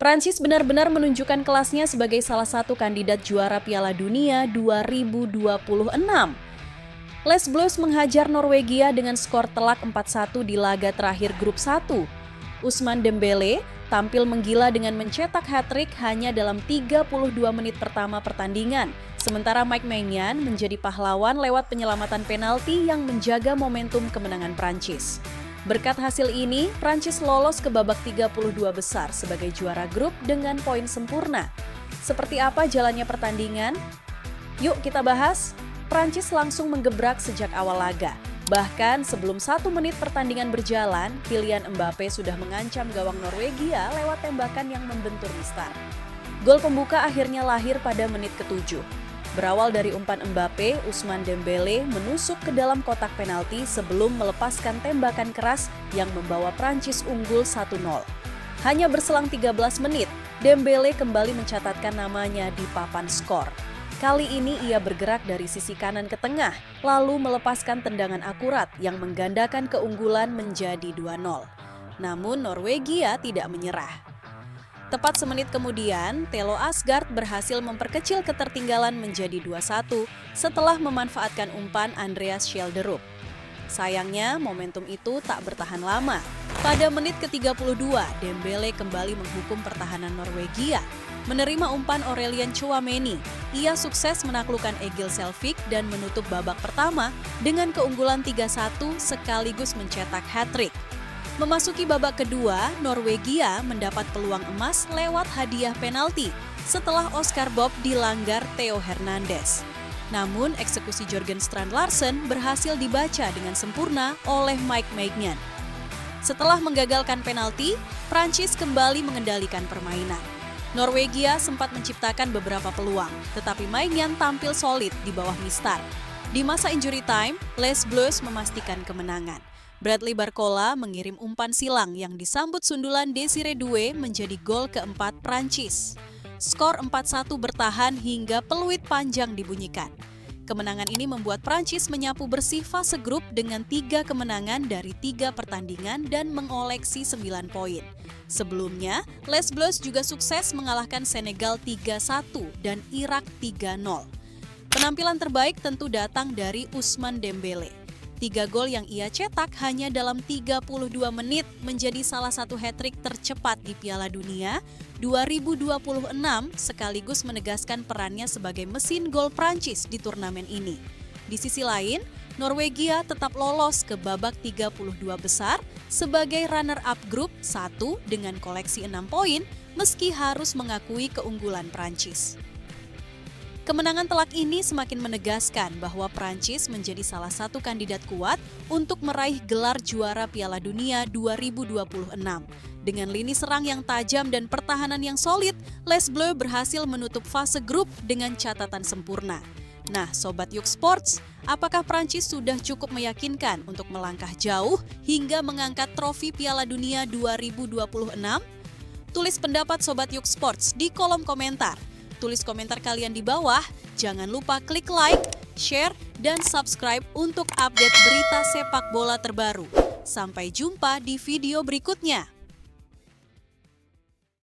Prancis benar-benar menunjukkan kelasnya sebagai salah satu kandidat juara Piala Dunia 2026. Les Bleus menghajar Norwegia dengan skor telak 4-1 di laga terakhir grup 1. Ousmane Dembélé tampil menggila dengan mencetak hat-trick hanya dalam 32 menit pertama pertandingan, sementara Mike Maignan menjadi pahlawan lewat penyelamatan penalti yang menjaga momentum kemenangan Prancis. Berkat hasil ini, Prancis lolos ke babak 32 besar sebagai juara grup dengan poin sempurna. Seperti apa jalannya pertandingan? Yuk kita bahas. Prancis langsung menggebrak sejak awal laga. Bahkan sebelum 1 menit pertandingan berjalan, Kylian Mbappe sudah mengancam gawang Norwegia lewat tembakan yang membentur mistar. Gol pembuka akhirnya lahir pada menit ke-7. Berawal dari umpan Mbappe, Ousmane Dembélé menusuk ke dalam kotak penalti sebelum melepaskan tembakan keras yang membawa Prancis unggul 1-0. Hanya berselang 13 menit, Dembélé kembali mencatatkan namanya di papan skor. Kali ini ia bergerak dari sisi kanan ke tengah, lalu melepaskan tendangan akurat yang menggandakan keunggulan menjadi 2-0. Namun Norwegia tidak menyerah. Tepat semenit kemudian, Thelo Asgard berhasil memperkecil ketertinggalan menjadi 2-1 setelah memanfaatkan umpan Andreas Schjelderup. Sayangnya, momentum itu tak bertahan lama. Pada menit ke-32, Dembélé kembali menghukum pertahanan Norwegia. Menerima umpan Aurelien Tchouaméni, ia sukses menaklukkan Egil Selvik dan menutup babak pertama dengan keunggulan 3-1 sekaligus mencetak hat-trick. Memasuki babak kedua, Norwegia mendapat peluang emas lewat hadiah penalti setelah Oscar Bob dilanggar Theo Hernandez. Namun, eksekusi Jørgen Strand Larsen berhasil dibaca dengan sempurna oleh Mike Maignan. Setelah menggagalkan penalti, Prancis kembali mengendalikan permainan. Norwegia sempat menciptakan beberapa peluang, tetapi Maignan tampil solid di bawah mistar. Di masa injury time, Les Bleus memastikan kemenangan. Bradley Barcola mengirim umpan silang yang disambut sundulan Désiré Doué menjadi gol keempat Prancis. Skor 4-1 bertahan hingga peluit panjang dibunyikan. Kemenangan ini membuat Prancis menyapu bersih fase grup dengan 3 kemenangan dari 3 pertandingan dan mengoleksi 9 poin. Sebelumnya, Les Bleus juga sukses mengalahkan Senegal 3-1 dan Irak 3-0. Penampilan terbaik tentu datang dari Ousmane Dembélé. 3 gol yang ia cetak hanya dalam 32 menit menjadi salah satu hat-trick tercepat di Piala Dunia 2026 sekaligus menegaskan perannya sebagai mesin gol Prancis di turnamen ini. Di sisi lain, Norwegia tetap lolos ke babak 32 besar sebagai runner-up grup 1 dengan koleksi 6 poin meski harus mengakui keunggulan Prancis. Kemenangan telak ini semakin menegaskan bahwa Prancis menjadi salah satu kandidat kuat untuk meraih gelar juara Piala Dunia 2026. Dengan lini serang yang tajam dan pertahanan yang solid, Les Bleus berhasil menutup fase grup dengan catatan sempurna. Nah, Sobat Yuk Sports, apakah Prancis sudah cukup meyakinkan untuk melangkah jauh hingga mengangkat trofi Piala Dunia 2026? Tulis pendapat Sobat Yuk Sports di kolom komentar. Tulis komentar kalian di bawah, jangan lupa klik like, share, dan subscribe untuk update berita sepak bola terbaru. Sampai jumpa di video berikutnya.